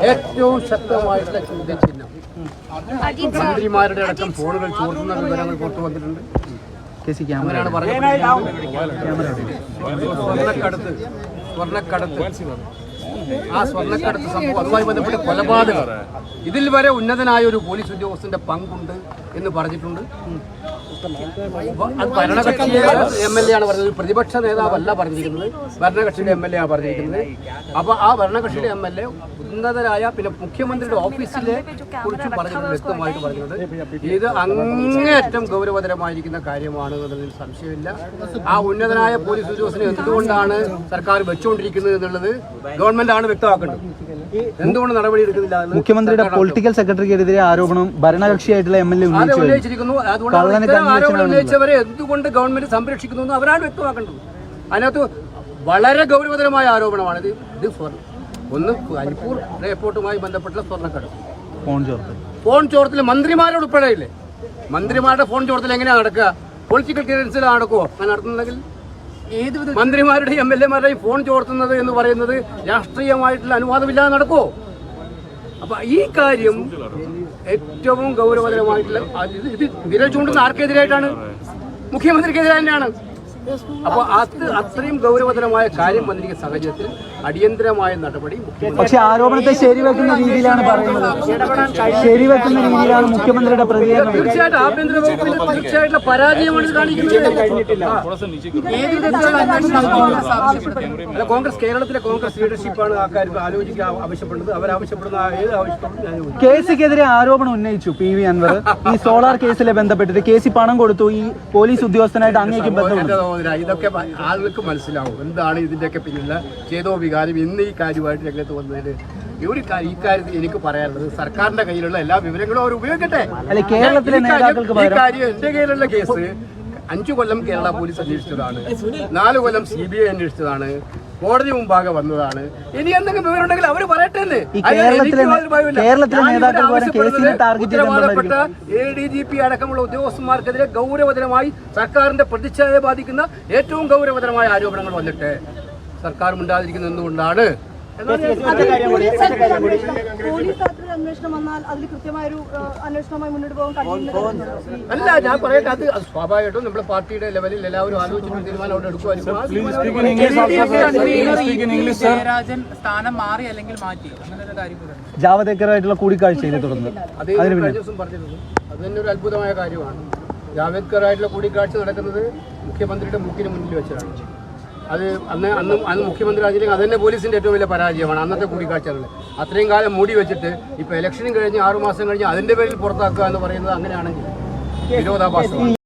ഏറ്റവും ശക്തമായിട്ടുള്ള ചോദ്യചിഹ്നം. മന്ത്രിമാരുടെ അടക്കം ഫോണുകൾ ചോർത്തുന്ന വിവരങ്ങൾ പുറത്തു വന്നിട്ടുണ്ട്. അങ്ങനെയാണ് പറഞ്ഞത്. സ്വർണ്ണക്കടത്ത് ആ സ്വർണ്ണക്കടത്ത് സംഭവം അതുമായി ബന്ധപ്പെട്ട കൊലപാതകം ഇതിൽ വരെ ഉന്നതനായ ഒരു പോലീസ് ഉദ്യോഗസ്ഥന്റെ പങ്കുണ്ട് എന്ന് പറഞ്ഞിട്ടുണ്ട്. അത് ഭരണകക്ഷിയെ MLA ആണ് പറഞ്ഞത്, പ്രതിപക്ഷ നേതാവല്ല പറഞ്ഞിരിക്കുന്നത്, ഭരണകക്ഷിയുടെ MLA ആണ് പറഞ്ഞിരിക്കുന്നത്. അപ്പോൾ ആ ഭരണകക്ഷിയുടെ MLA ഉന്നതരായ പിന്നെ മുഖ്യമന്ത്രിയുടെ ഓഫീസിലെ കുറിച്ചും പറഞ്ഞിട്ടുണ്ട്, വ്യക്തമായിട്ട് പറഞ്ഞിട്ടുണ്ട്. ഇത് അങ്ങേയറ്റം ഗൗരവതരമായിരിക്കുന്ന കാര്യമാണ് എന്നതിൽ സംശയമില്ല. ആ ഉന്നതനായ പോലീസ് ഉദ്യോഗസ്ഥനെ എന്തുകൊണ്ടാണ് സർക്കാർ വെച്ചുകൊണ്ടിരിക്കുന്നത് എന്നുള്ളത് ഗവൺമെന്റ് ആണ് വ്യക്തമാക്കേണ്ടത്. എന്തുകൊണ്ട് നടപടി എടുക്കുന്നില്ല? മുഖ്യമന്ത്രിയുടെ പൊളിറ്റിക്കൽ സെക്രട്ടറിക്കെതിരെ ആരോപണം ഭരണകക്ഷിയായിട്ടുള്ള MLA ഉന്നയിച്ചിരിക്കുന്നു. അതുകൊണ്ട് ആരോപണം ഉന്നയിച്ചവരെ എന്തുകൊണ്ട് ഗവൺമെന്റ് സംരക്ഷിക്കുന്നു എന്ന് അവരാണ് വ്യക്തമാക്കേണ്ടത്. അതിനകത്ത് വളരെ ഗൗരവതരമായ ആരോപണമാണ് ഇത്. ഒന്ന് കരിപ്പൂർ എയർപോർട്ടുമായി ബന്ധപ്പെട്ട സ്വർണ്ണക്കടത്ത്, ഫോൺ ചോർത്തിൽ മന്ത്രിമാരോട് ഉൾപ്പെടെയില്ലേ, മന്ത്രിമാരുടെ ഫോൺ ചോർത്തിൽ എങ്ങനെയാണ് നടക്കുക? പൊളിറ്റിക്കൽ ക്ലിയറൻസിൽ നടക്കുമോ? അങ്ങനെ നടത്തുന്നുണ്ടെങ്കിൽ മന്ത്രിമാരുടെയും MLA-മാരുടെയും ഫോൺ ചോർത്തുന്നത് എന്ന് പറയുന്നത് രാഷ്ട്രീയമായിട്ടുള്ള അനുവാദമില്ലാതെ നടക്കുമോ? അപ്പൊ ഈ കാര്യം ഏറ്റവും ഗൗരവതരമായിട്ടുള്ള ഇത് വിരൽ ചൂണ്ടുന്ന ആർക്കെതിരായിട്ടാണ്? മുഖ്യമന്ത്രിക്കെതിരെ തന്നെയാണ്. അപ്പോൾ അത്രയും ഗൗരവതരമായ കാര്യം വന്നിരിക്കുന്ന സാഹചര്യത്തിൽ അടിയന്തരമായ നടപടി. പക്ഷെ ആരോപണത്തെ ശരിവെക്കുന്ന രീതിയിലാണ് പറയുന്നത്, ശരിവെക്കുന്ന രീതിയിലാണ് മുഖ്യമന്ത്രിയുടെ പ്രതികരണം. തീർച്ചയായിട്ടും ആഭ്യന്തര വകുപ്പിന്റെ തീർച്ചയായിട്ടുള്ള പരാജയമാണ് ഇത് കാണിക്കുന്നത്. കോൺഗ്രസ് കേരളത്തിലെ കോൺഗ്രസ് ലീഡർഷിപ്പാണ് ആ കാര്യം ആലോചിക്കാൻ ആവശ്യപ്പെടുന്നത്. അവരാവശ്യപ്പെടുന്ന ഏത് ആവശ്യപ്പെടും. കേസിക്കെതിരെ ആരോപണം ഉന്നയിച്ചു PV അൻവർ. ഈ സോളാർ കേസിലെ ബന്ധപ്പെട്ടിട്ട് കേസി പണം കൊടുത്തു, ഈ പോലീസ് ഉദ്യോഗസ്ഥനായിട്ട് അങ്ങേക്ക് ബന്ധമുണ്ട്. ഇതൊക്കെ ആളുകൾക്ക് മനസ്സിലാവും എന്താണ് ഇതിന്റെയൊക്കെ പിന്നിലുള്ള ചേതോ വികാരം. ഇന്ന് ഈ കാര്യമായിട്ട് രംഗത്ത് വന്നതിന് ഈ കാര്യത്തിൽ എനിക്ക് പറയാനുള്ളത്, സർക്കാരിന്റെ കയ്യിലുള്ള എല്ലാ വിവരങ്ങളും അവർ ഉപയോഗിക്കട്ടെ. ഈ കാര്യം എന്റെ കയ്യിലുള്ള കേസ് 5 കൊല്ലം കേരള പോലീസ് അന്വേഷിച്ചതാണ്, 4 കൊല്ലം CBI അന്വേഷിച്ചതാണ്, കോടതി മുമ്പാകെ വന്നതാണ്. ഇനി എന്തെങ്കിലും വിവരം ഉണ്ടെങ്കിൽ അവർ പറയട്ടെ. ഉത്തരവാദപ്പെട്ട ADGP അടക്കമുള്ള ഉദ്യോഗസ്ഥന്മാർക്കെതിരെ ഗൗരവതരമായി സർക്കാരിന്റെ പ്രതിച്ഛായയെ ബാധിക്കുന്ന ഏറ്റവും ഗൗരവതരമായ ആരോപണങ്ങൾ വന്നിട്ട് സർക്കാർ മിണ്ടാതിരിക്കുന്നത് എന്തുകൊണ്ടാണ്? അല്ല, ഞാൻ പറയട്ടെ, അത് സ്വാഭാവികമായിട്ടും നമ്മുടെ പാർട്ടിയുടെ ലെവലിൽ എല്ലാവരും ആലോചിച്ചിട്ട് തീരുമാനം അവിടെ എടുക്കുമായിരിക്കും. ജാവദേക്കറായിട്ടുള്ള കൂടിക്കാഴ്ചയിൽ തുടർന്ന് അത് കഴിഞ്ഞ ദിവസം പറഞ്ഞിരുന്നു. അത് തന്നെ ഒരു അത്ഭുതമായ കാര്യമാണ്. ജാവേദ്കറായിട്ടുള്ള കൂടിക്കാഴ്ച നടക്കുന്നത് മുഖ്യമന്ത്രിയുടെ മുക്കിന് മുന്നിൽ വെച്ചാണ്. അത് അന്ന് മുഖ്യമന്ത്രി ആണെങ്കിലും അത് തന്നെ പോലീസിന്റെ ഏറ്റവും വലിയ പരാജയമാണ്. അന്നത്തെ കൂടിക്കാഴ്ചകൾ അത്രയും കാലം മൂടി വെച്ചിട്ട് ഇപ്പൊ ഇലക്ഷനും കഴിഞ്ഞ് 6 മാസം കഴിഞ്ഞ് അതിന്റെ പേരിൽ പുറത്താക്കുക എന്ന് പറയുന്നത് അങ്ങനെയാണെങ്കിൽ വിരോധാഭാസമാണ്.